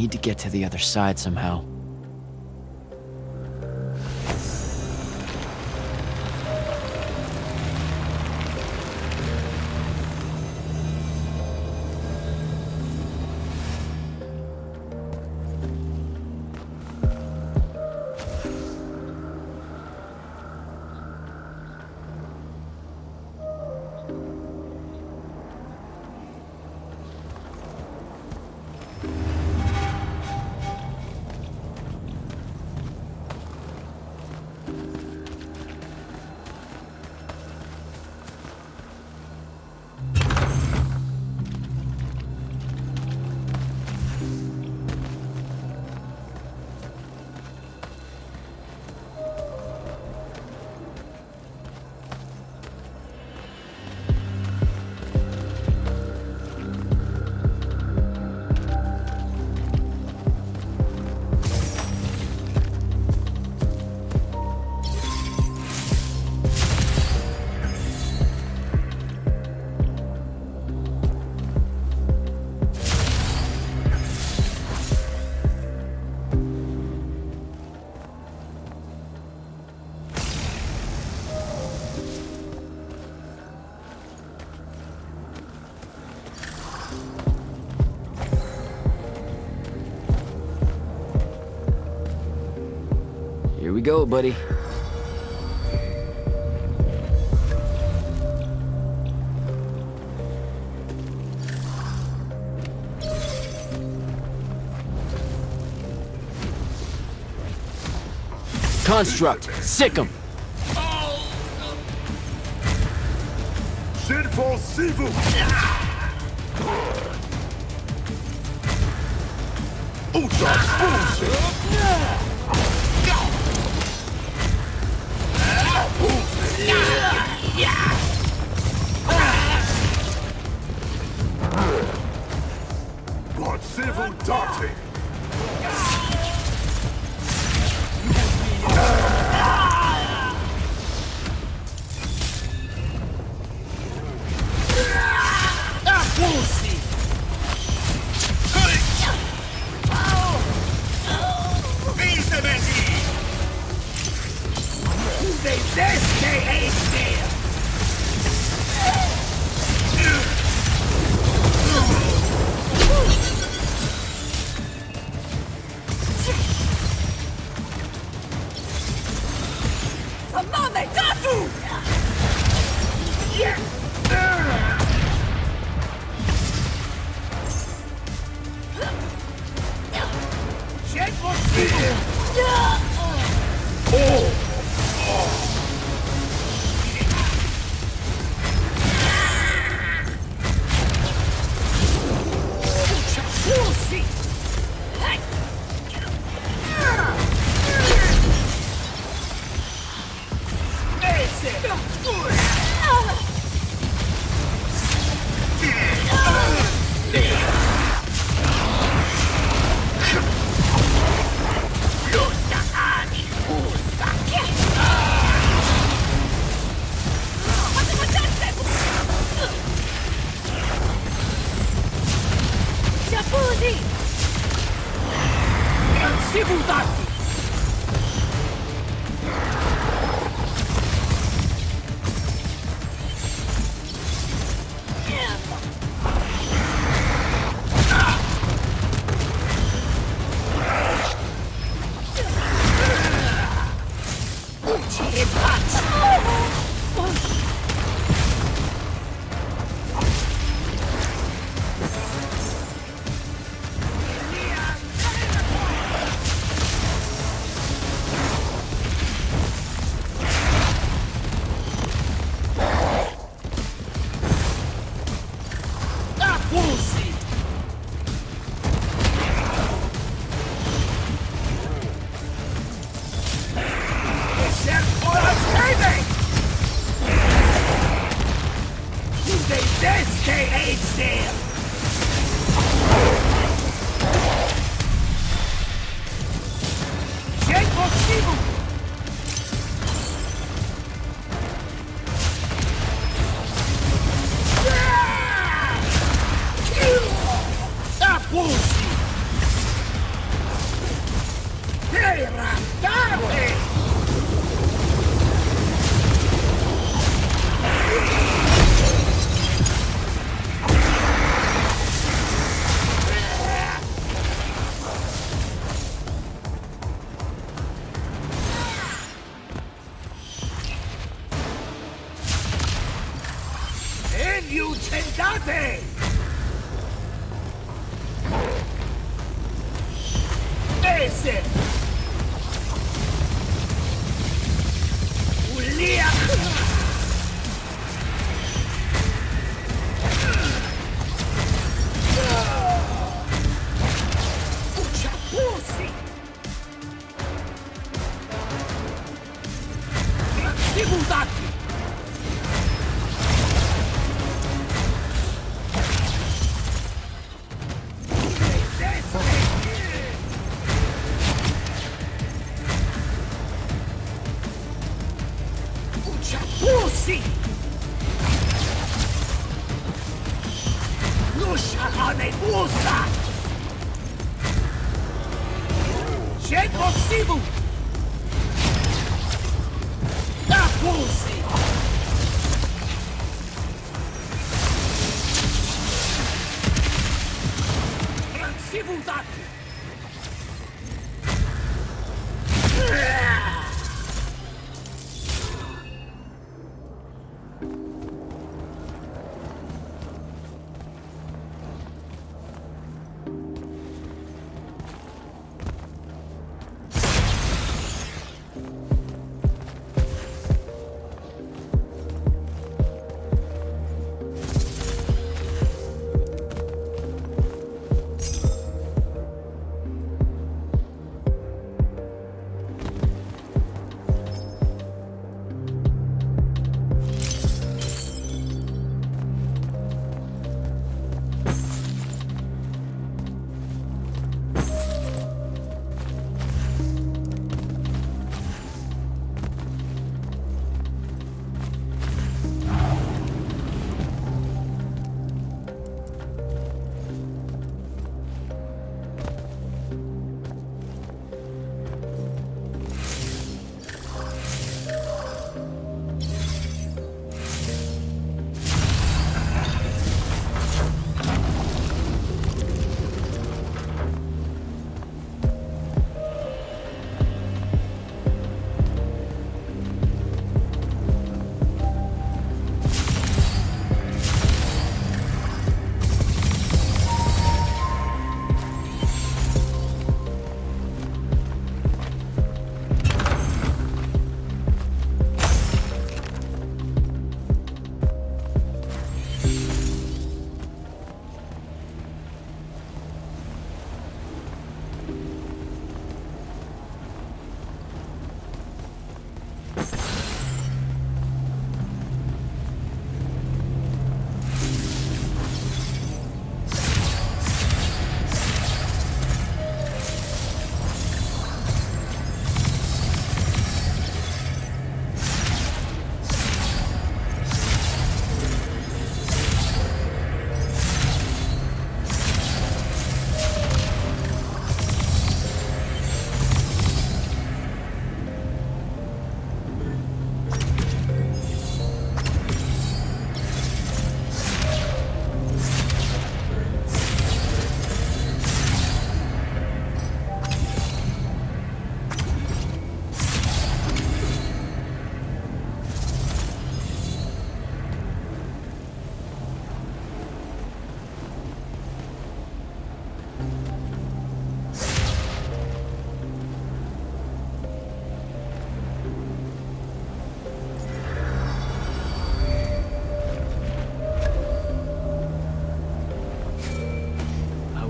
need to get to the other side somehow. Here we go, buddy. Construct! Sick 'em! Sinful Sivu! Uta bullshit! God Sivu Dante! Date! Ese! Ulia! Uchapusi! Sibutati! Uchapusi! Nusha ane usa! Jego sibu! Tapusi! Sibutati!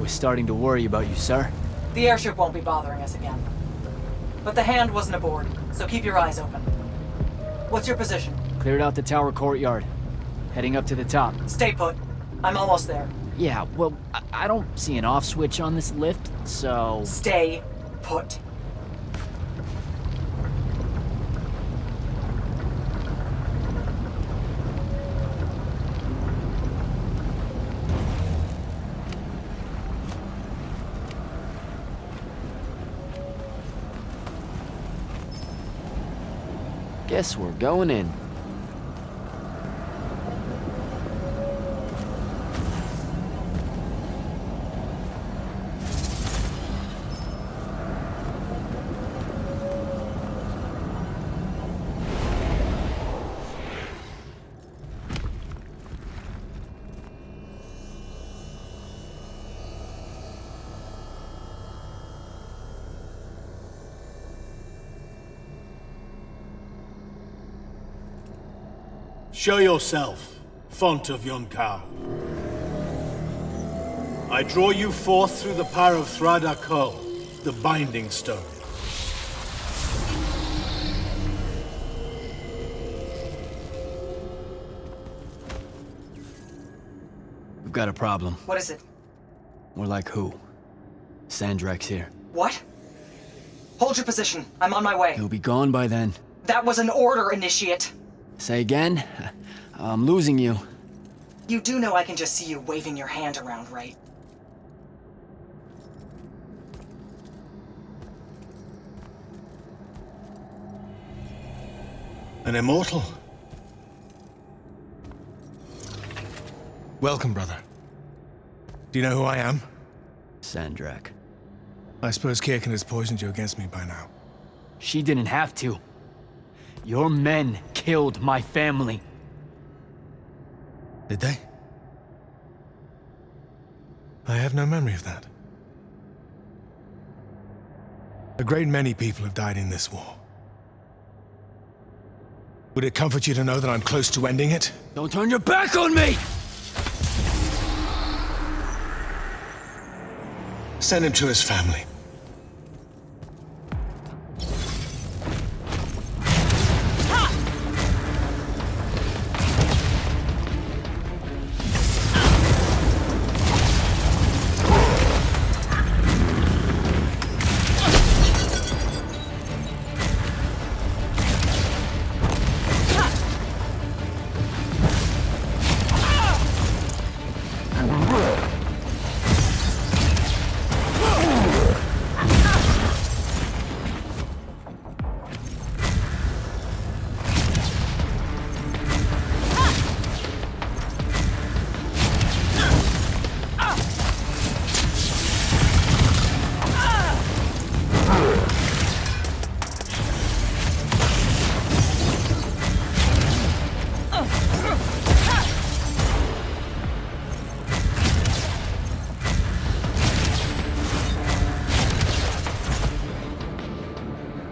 Starting to worry about you, sir. The airship won't be bothering us again. But the hand wasn't aboard, so keep your eyes open. What's your position? Cleared out the tower courtyard. Heading up to the top. Stay put. I'm almost there. Yeah, well, I don't see an off switch on this lift, so... Stay put. Guess we're going in. Show yourself, font of Yonkao. I draw you forth through the power of Thradako, the Binding Stone. We've got a problem. What is it? More like who? Sandrak's here. What? Hold your position. I'm on my way. He'll be gone by then. That was an order, Initiate. Say again? I'm losing you. You do know I can just see you waving your hand around, right? An immortal? Welcome, brother. Do you know who I am? Sandrak. I suppose Kirkin has poisoned you against me by now. She didn't have to. Your men killed my family. Did they? I have no memory of that. A great many people have died in this war. Would it comfort you to know that I'm close to ending it? Don't turn your back on me! Send him to his family.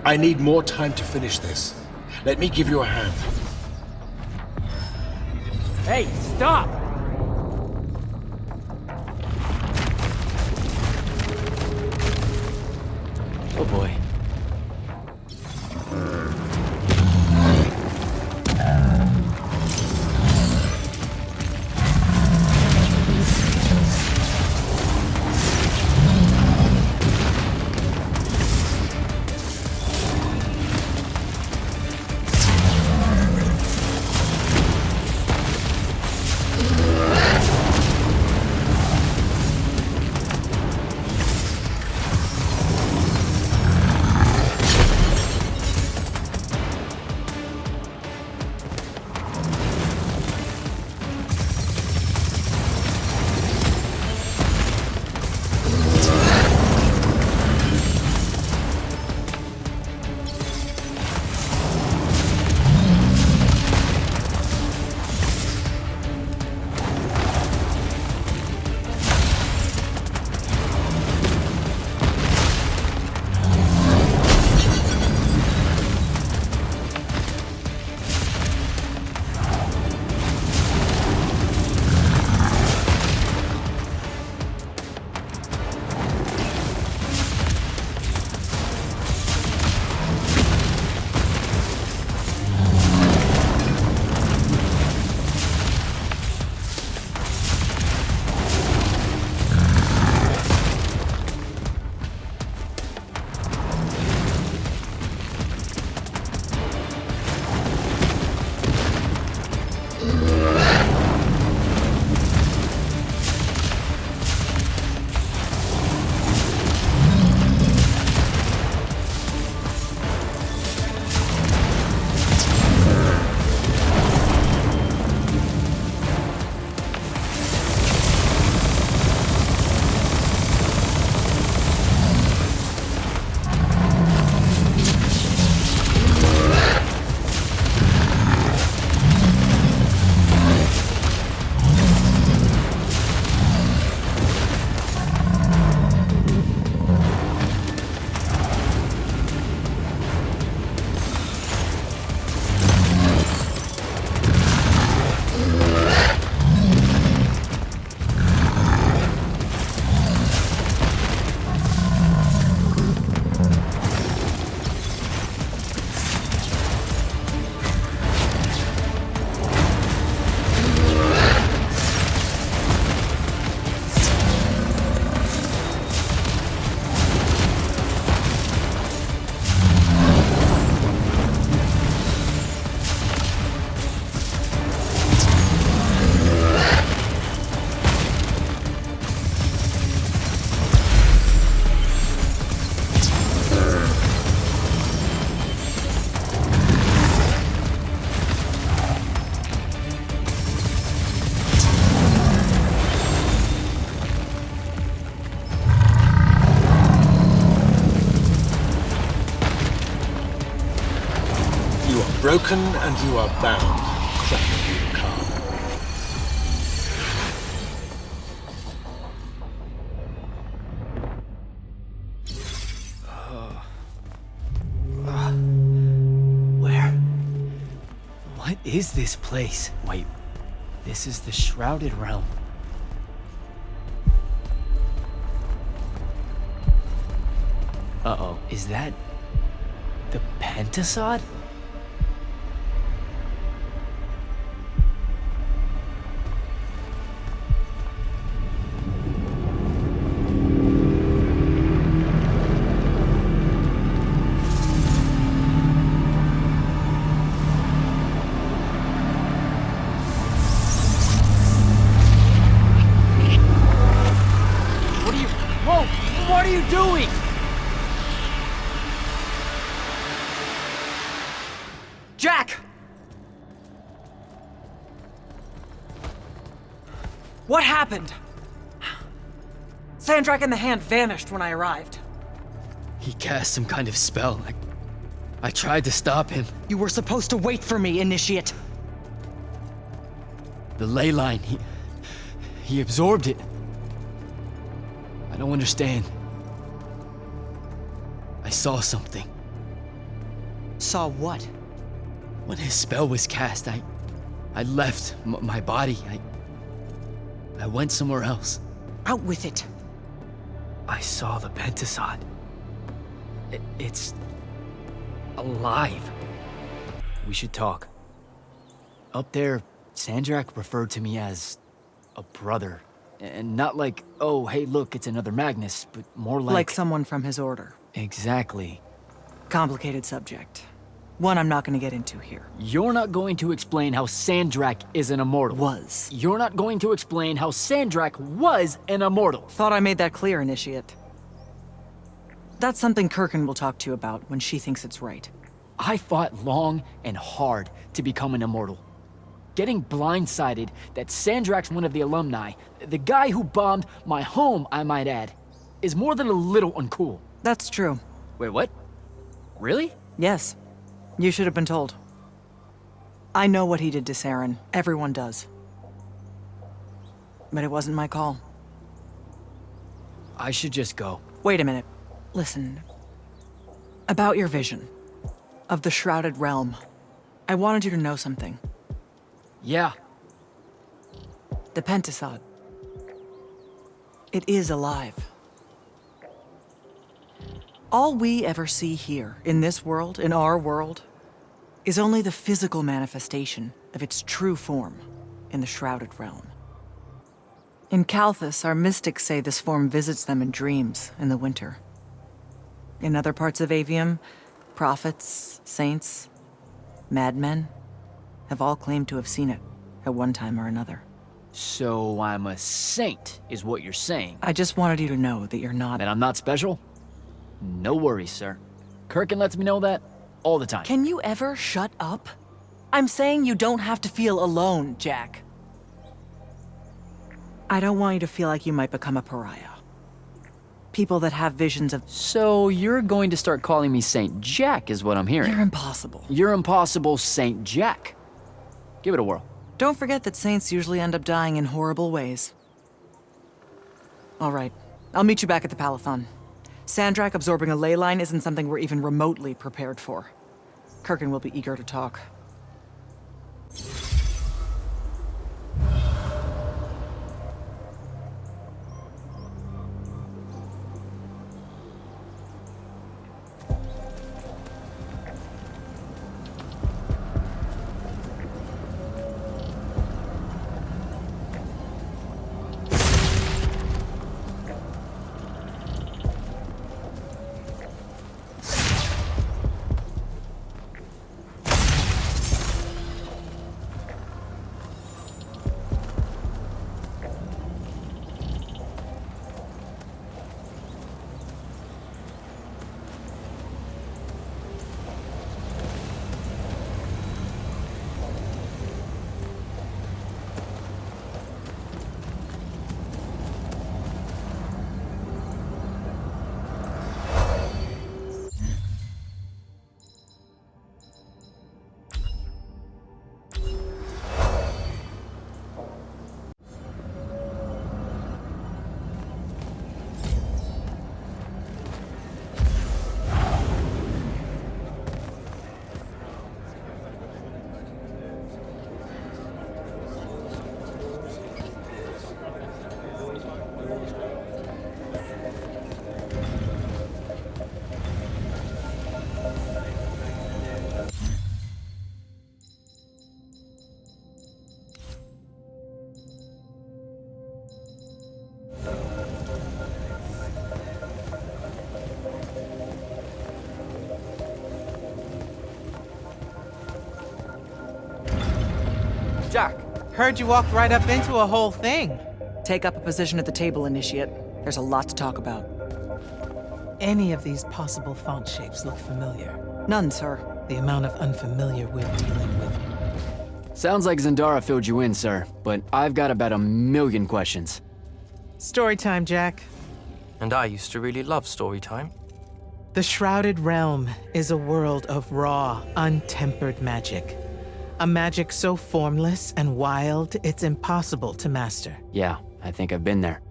I need more time to finish this. Let me give you a hand. Hey, stop! Oh boy. are broken and you are bound. Crack calm. What is this place? Wait, this is the Shrouded Realm. Uh-oh, is that the Pentasod? What are you doing? Jack! What happened? Sandrak and the Hand vanished when I arrived. He cast some kind of spell. I tried to stop him. You were supposed to wait for me, Initiate. The ley line, he absorbed it. I don't understand. I saw something. Saw what? When his spell was cast, I left my body. I went somewhere else. Out with it. I saw the Pentasod. It's alive. We should talk. Up there, Sandrak referred to me as a brother. And not like, oh, hey, look, it's another Magnus, but more like... Like someone from his order. Exactly. Complicated subject. One I'm not gonna get into here. You're not going to explain how Sandrak is an immortal. Was. You're not going to explain how Sandrak was an immortal. Thought I made that clear, Initiate. That's something Kirkin will talk to you about when she thinks it's right. I fought long and hard to become an immortal. Getting blindsided that Sandrak's one of the alumni, the guy who bombed my home, I might add, is more than a little uncool. That's true. Wait, what? Really? Yes. You should have been told. I know what he did to Saren. Everyone does. But it wasn't my call. I should just go. Wait a minute. Listen. About your vision of the Shrouded Realm, I wanted you to know something. Yeah. The Pentasod. It is alive. All we ever see here, in this world, in our world, is only the physical manifestation of its true form in the Shrouded Realm. In Kalthus, our mystics say this form visits them in dreams in the winter. In other parts of Aveum, prophets, saints, madmen have all claimed to have seen it at one time or another. So I'm a saint, is what you're saying. I just wanted you to know that you're not... And I'm not special? No worries, sir. Kirkin lets me know that all the time. Can you ever shut up? I'm saying you don't have to feel alone, Jack. I don't want you to feel like you might become a pariah. People that have visions of... So you're going to start calling me Saint Jack, is what I'm hearing. You're impossible. You're impossible, Saint Jack. Give it a whirl. Don't forget that saints usually end up dying in horrible ways. All right. I'll meet you back at the Palathon. Sandrak absorbing a ley line isn't something we're even remotely prepared for. Kirkin will be eager to talk. Jack. Heard you walked right up into a whole thing. Take up a position at the table, Initiate. There's a lot to talk about. Any of these possible font shapes look familiar. None, sir. The amount of unfamiliar we're dealing with. Sounds like Zendara filled you in, sir, but I've got about 1,000,000 questions. Story time, Jack. And I used to really love story time. The Shrouded Realm is a world of raw, untempered magic. A magic so formless and wild, it's impossible to master. Yeah, I think I've been there.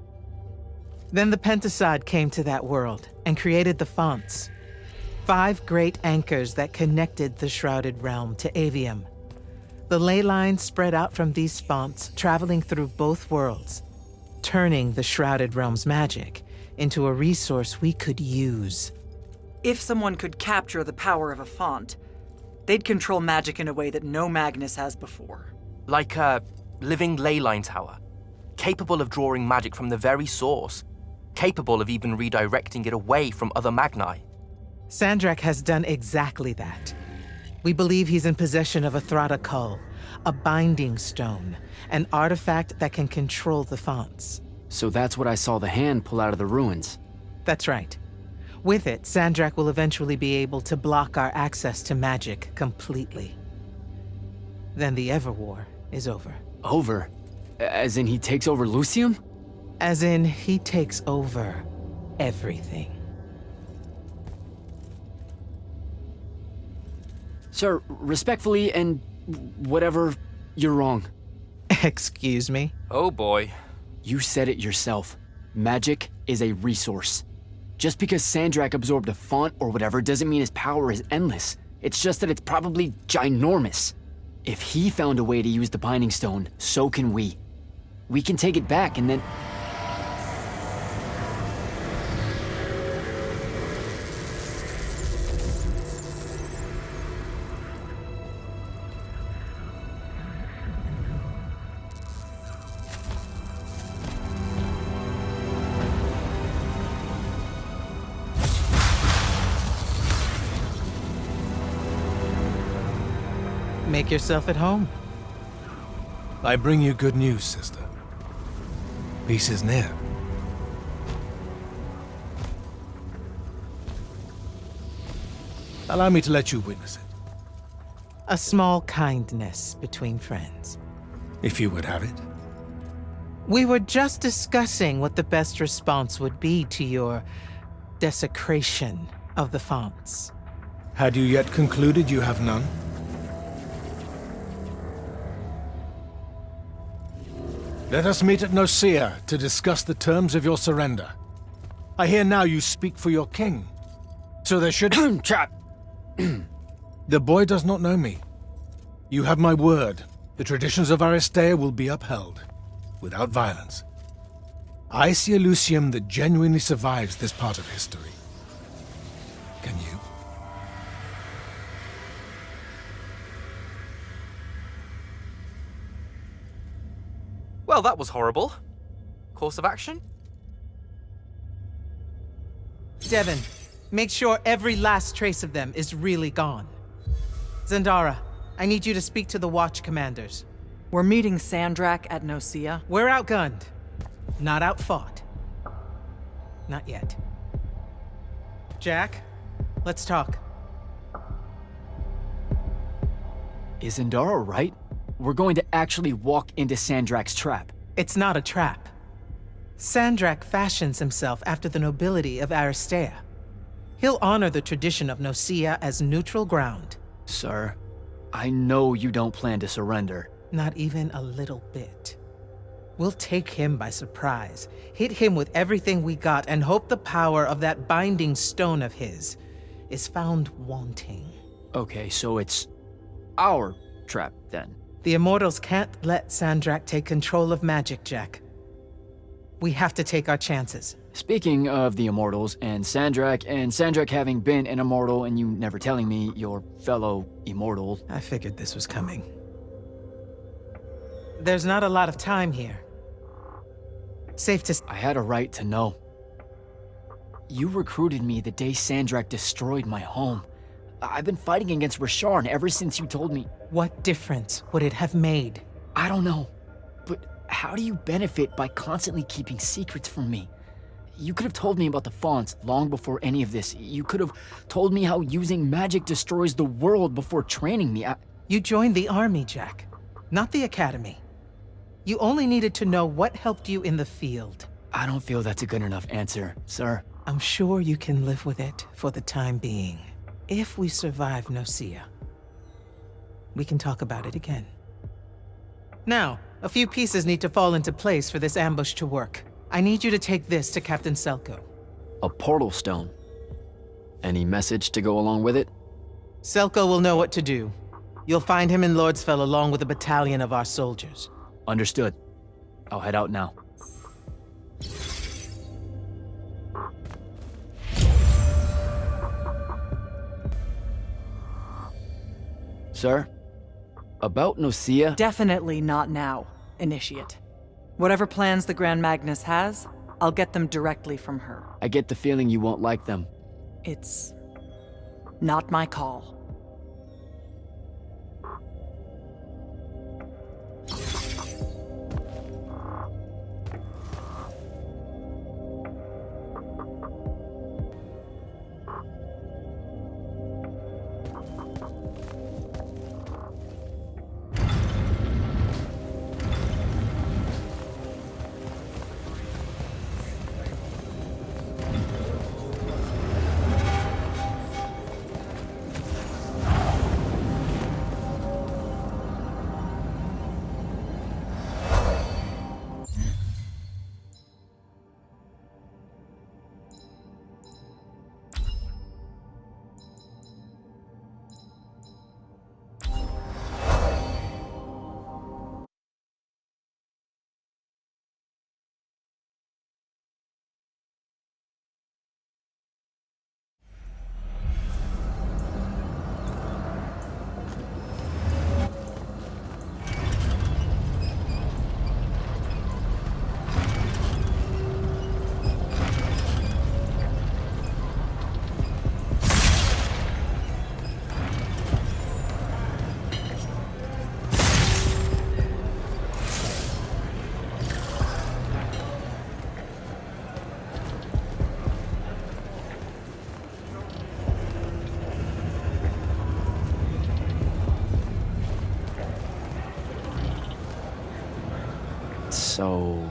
Then the Pentasod came to that world and created the fonts. 5 great anchors that connected the Shrouded Realm to Aveum. The ley lines spread out from these fonts, traveling through both worlds, turning the Shrouded Realm's magic into a resource we could use. If someone could capture the power of a font, they'd control magic in a way that no Magnus has before. Like a living leyline tower, capable of drawing magic from the very source, capable of even redirecting it away from other Magni. Sandrak has done exactly that. We believe he's in possession of a Thrada Cull, a binding stone, an artifact that can control the fonts. So that's what I saw the hand pull out of the ruins. That's right. With it, Sandrak will eventually be able to block our access to magic completely. Then the Everwar is over. Over? As in he takes over Lucium? As in, he takes over everything. Sir, respectfully and whatever, you're wrong. Excuse me? Oh boy. You said it yourself. Magic is a resource. Just because Sandrak absorbed a font or whatever doesn't mean his power is endless. It's just that it's probably ginormous. If he found a way to use the Binding Stone, so can we. We can take it back and then... Make yourself at home. I bring you good news, sister. Peace is near. Allow me to let you witness it, A small kindness between friends. if you would have it. We were just discussing what the best response would be to your desecration of the fonts. Had you yet concluded you have none? Let us meet at Nicaea to discuss the terms of your surrender. I hear now you speak for your king. So there should... Trap! The boy does not know me. You have my word. The traditions of AHTAHM will be upheld, without violence. I see a Lucium that genuinely survives this part of history. Can you? Well, that was horrible. Course of action? Devin, make sure every last trace of them is really gone. Zendara, I need you to speak to the Watch commanders. We're meeting Sandrak at Nicaea. We're outgunned, not outfought. Not yet. Jack, let's talk. Is Zendara right? We're going to actually walk into Sandrak's trap. It's not a trap. Sandrak fashions himself after the nobility of AHTAHM. He'll honor the tradition of Nicaea as neutral ground. Sir, I know you don't plan to surrender. Not even a little bit. We'll take him by surprise, hit him with everything we got, and hope the power of that binding stone of his is found wanting. Okay, so it's our trap then. The Immortals can't let Sandrak take control of magic, Jack. We have to take our chances. Speaking of the Immortals and Sandrak having been an Immortal and you never telling me your fellow Immortal. I figured this was coming. There's not a lot of time here. Safe to... I had a right to know. You recruited me the day Sandrak destroyed my home. I've been fighting against Rasharn ever since you told me. What difference would it have made? I don't know. But how do you benefit by constantly keeping secrets from me? You could have told me about the fonts long before any of this. You could have told me how using magic destroys the world before training me. You joined the army, Jack, not the academy. You only needed to know what helped you in the field. I don't feel that's a good enough answer, sir. I'm sure you can live with it for the time being. If we survive Nocia, we can talk about it again. Now, a few pieces need to fall into place for this ambush to work. I need you to take this to Captain Selko. A portal stone. Any message to go along with it? Selko will know what to do. You'll find him in LORDSFELL along with a battalion of our soldiers. Understood. I'll head out now. Sir? About Nocia? Definitely not now, Initiate. Whatever plans the Grand Magnus has, I'll get them directly from her. I get the feeling you won't like them. It's not my call. So,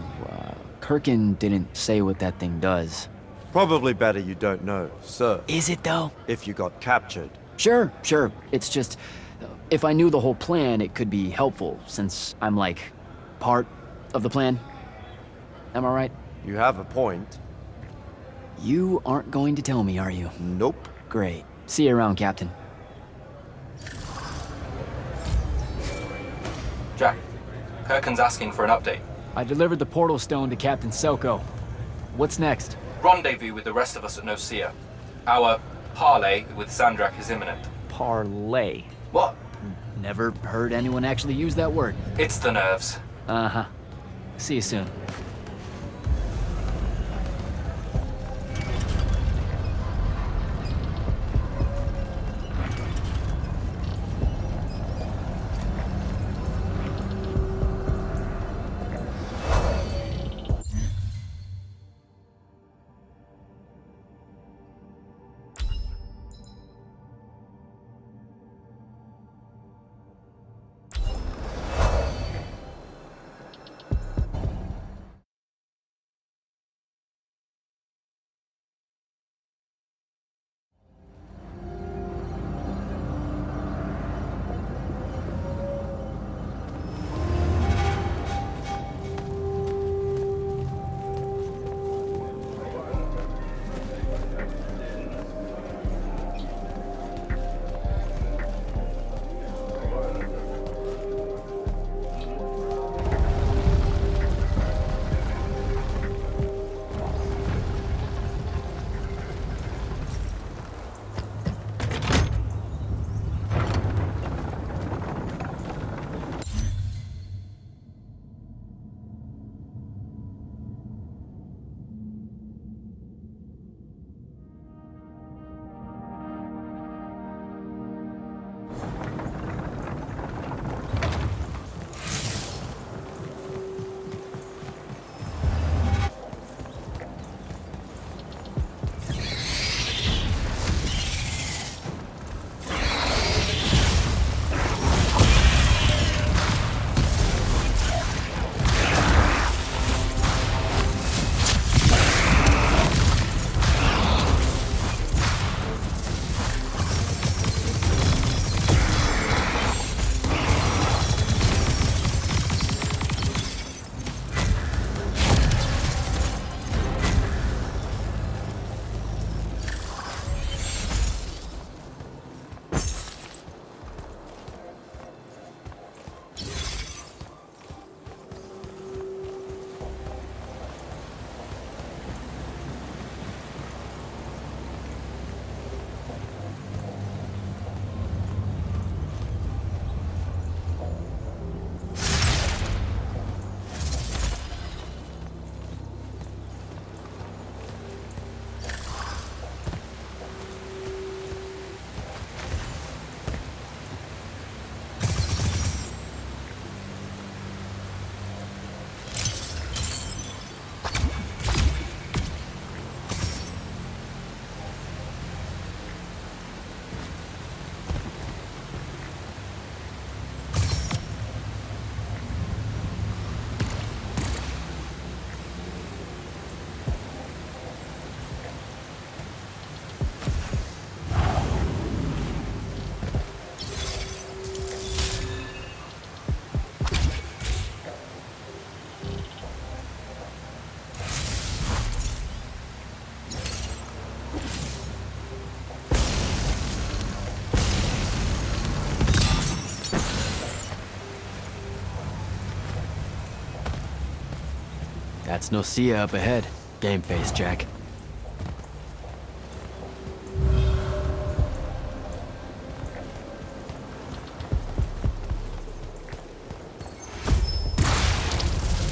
Kirkin didn't say what that thing does. Probably better you don't know, sir. Is it though? If you got captured. Sure. It's just, if I knew the whole plan, it could be helpful, since I'm like, part of the plan. Am I right? You have a point. You aren't going to tell me, are you? Nope. Great. See you around, Captain. Jack, Kirkin's asking for an update. I delivered the portal stone to Captain Selko. What's next? Rendezvous with the rest of us at Nocia. Our parley with Sandrak is imminent. Parlay. What? Never heard anyone actually use that word. It's the nerves. Uh-huh. See you soon. That's Nocia up ahead. Game face, Jack.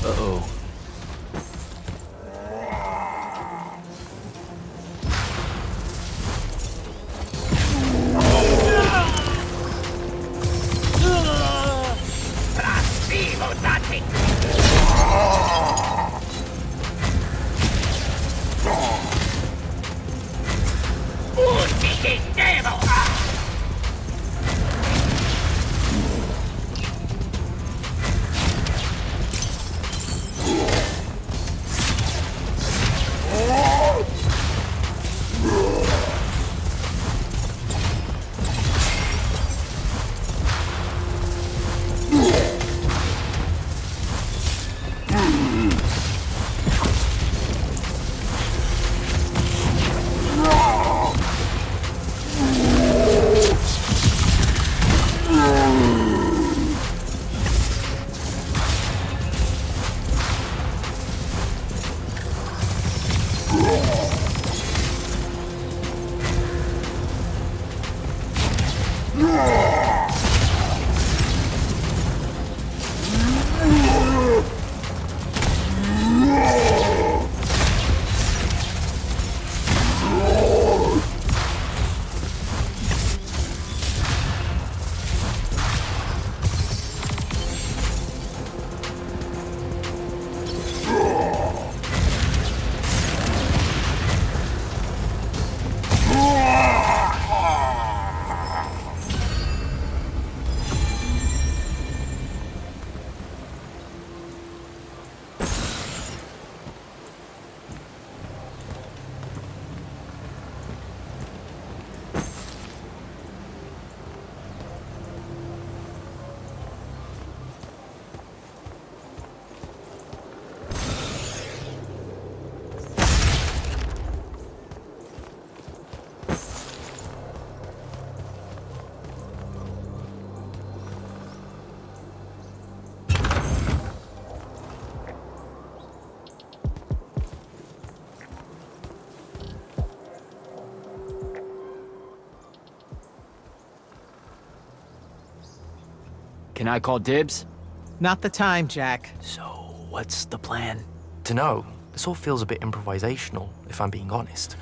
Uh-oh. Can I call dibs? Not the time, Jack. So, what's the plan? Dunno. This all feels a bit improvisational, if I'm being honest.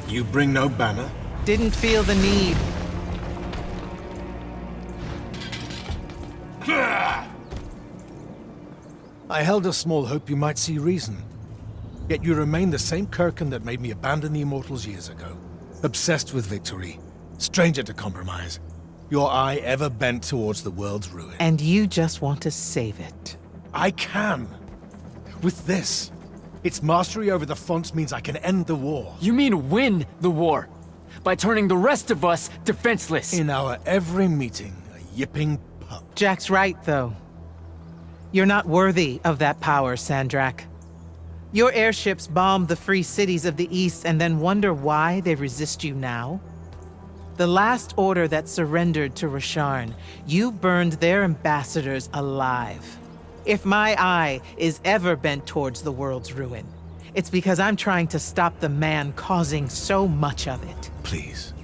You bring no banner? Didn't feel the need. I held a small hope you might see reason. Yet you remain the same Kirkin that made me abandon the Immortals years ago. Obsessed with victory, stranger to compromise. Your eye ever bent towards the world's ruin. And you just want to save it. I can. With this. Its mastery over the fonts means I can end the war. You mean win the war? By turning the rest of us defenseless? In our every meeting, a yipping pup. Jack's right, though. You're not worthy of that power, Sandrak. Your airships bomb the free cities of the East and then wonder why they resist you now? The last order that surrendered to Rasharn, you burned their ambassadors alive. If my eye is ever bent towards the world's ruin, it's because I'm trying to stop the man causing so much of it. Please,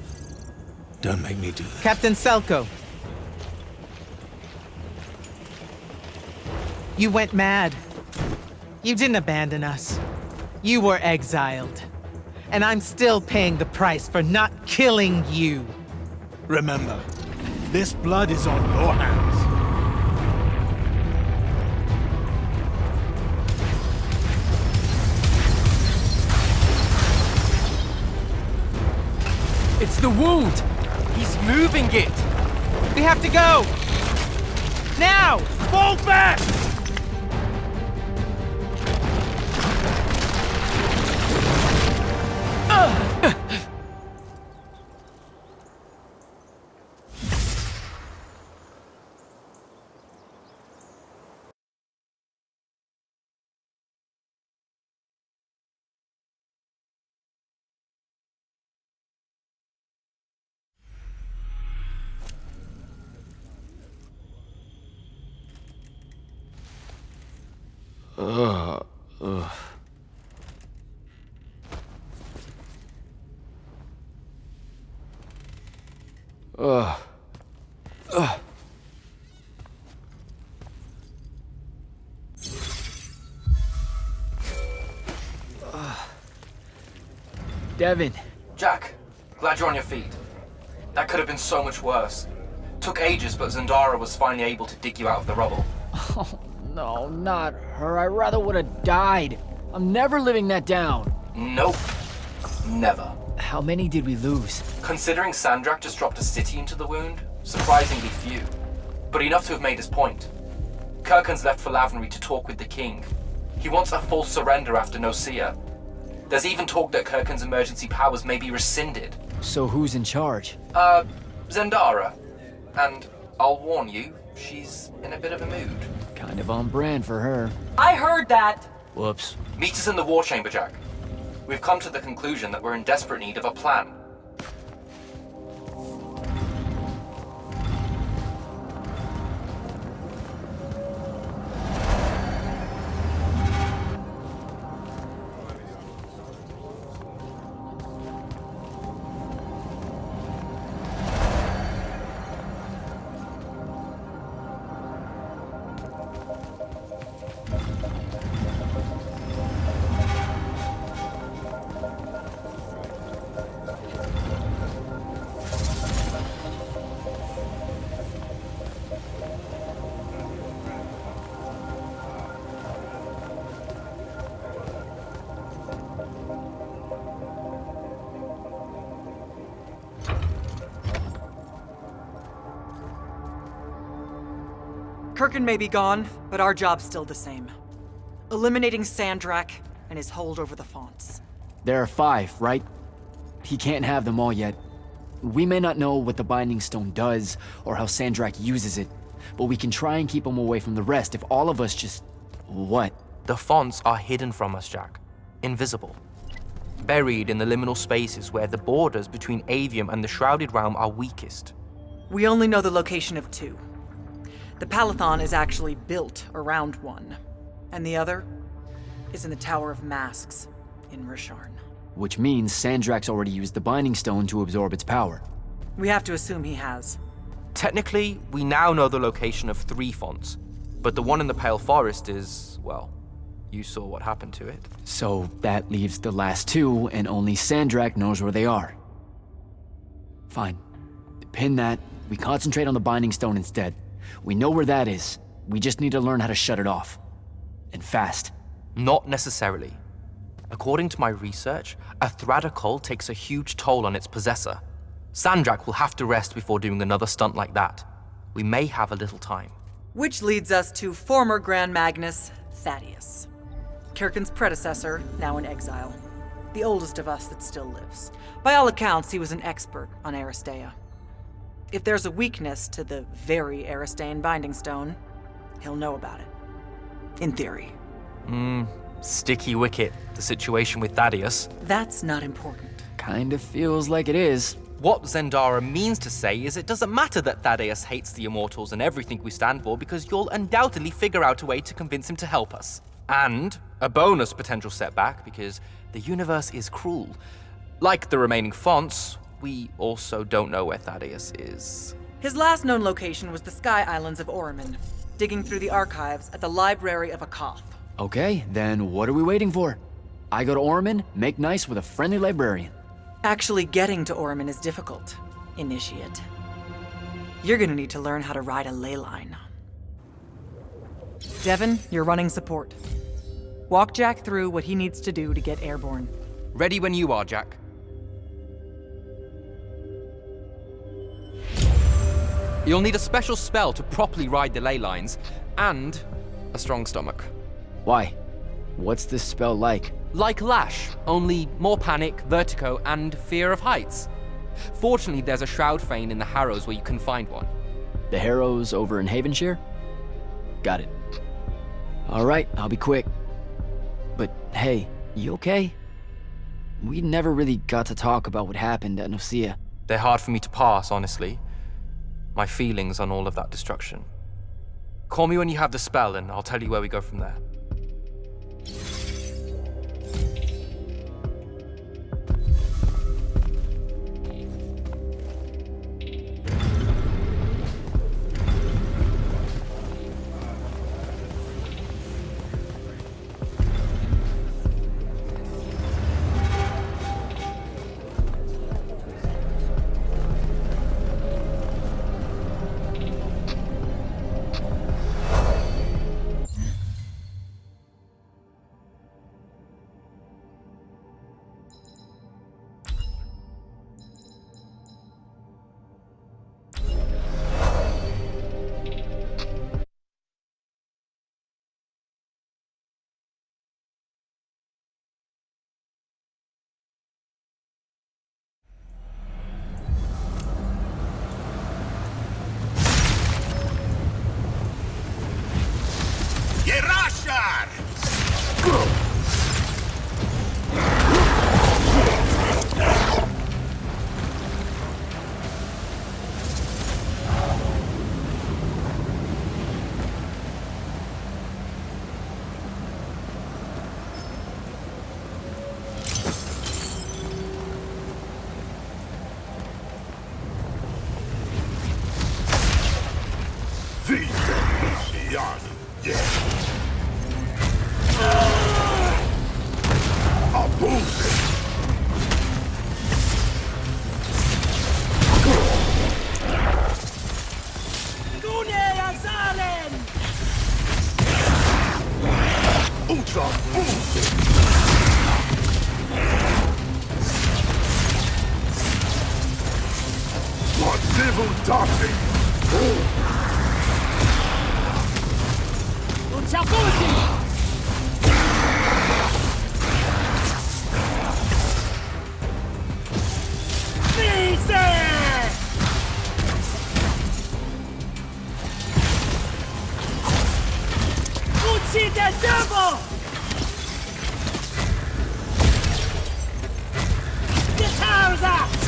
don't make me do that. Captain Selko. You went mad. You didn't abandon us. You were exiled. And I'm still paying the price for not killing you. Remember, this blood is on your hands. It's the wound! He's moving it! We have to go! Now! Fall back! Devin. Jack, glad you're on your feet. That could have been so much worse. Took ages, but Zendara was finally able to dig you out of the rubble. Oh, no, not her. I rather would have died. I'm never living that down. Nope. Never. How many did we lose? Considering Sandrak just dropped a city into the wound, surprisingly few. But enough to have made his point. Kirkhan's left for Lavenry to talk with the king. He wants a full surrender after Nocia. There's even talk that Kirkhan's emergency powers may be rescinded. So who's in charge? Zendara. And I'll warn you, she's in a bit of a mood. Kind of on brand for her. I heard that! Whoops. Meet us in the war chamber, Jack. We've come to the conclusion that we're in desperate need of a plan. Kirkhan may be gone, but our job's still the same. Eliminating Sandrak and his hold over the fonts. There are 5, right? He can't have them all yet. We may not know what the Binding Stone does, or how Sandrak uses it, but we can try and keep him away from the rest if all of us just... What? The fonts are hidden from us, Jack. Invisible. Buried in the liminal spaces where the borders between Aveum and the Shrouded Realm are weakest. We only know the location of 2. The Palathon is actually built around one, and the other is in the Tower of Masks in Risharn. Which means Sandrak's already used the Binding Stone to absorb its power. We have to assume he has. Technically, we now know the location of 3 fonts, but the one in the Pale Forest is, well, you saw what happened to it. So that leaves the last 2, and only Sandrak knows where they are. Fine. Pin that. We concentrate on the Binding Stone instead. We know where that is. We just need to learn how to shut it off. And fast. Not necessarily. According to my research, a Thradakol takes a huge toll on its possessor. Sandrak will have to rest before doing another stunt like that. We may have a little time. Which leads us to former Grand Magnus, Thaddeus. Kirkhan's predecessor, now in exile. The oldest of us that still lives. By all accounts, he was an expert on Aristea. If there's a weakness to the very Aristean Binding Stone, he'll know about it. In theory. Sticky wicket, the situation with Thaddeus. That's not important. Kinda feels like it is. What Zendara means to say is it doesn't matter that Thaddeus hates the Immortals and everything we stand for, because you'll undoubtedly figure out a way to convince him to help us. And a bonus potential setback, because the universe is cruel. Like the remaining fonts, we also don't know where Thaddeus is. His last known location was the Sky Islands of Oromon, digging through the archives at the Library of AHTAHM. Okay, then what are we waiting for? I go to Oromon, make nice with a friendly librarian. Actually getting to Oromon is difficult, Initiate. You're gonna need to learn how to ride a ley line. Devin, you're running support. Walk Jack through what he needs to do to get airborne. Ready when you are, Jack. You'll need a special spell to properly ride the ley lines, and a strong stomach. Why? What's this spell like? Like Lash, only more panic, vertigo, and fear of heights. Fortunately, there's a Shroud Fane in the Harrows where you can find one. The Harrows over in HAVENSHEER? Got it. Alright, I'll be quick. But hey, you okay? We never really got to talk about what happened at Nocia. They're hard for me to pass, honestly. My feelings on all of that destruction. Call me when you have the spell and I'll tell you where we go from there. Uccide devil! Get out of that!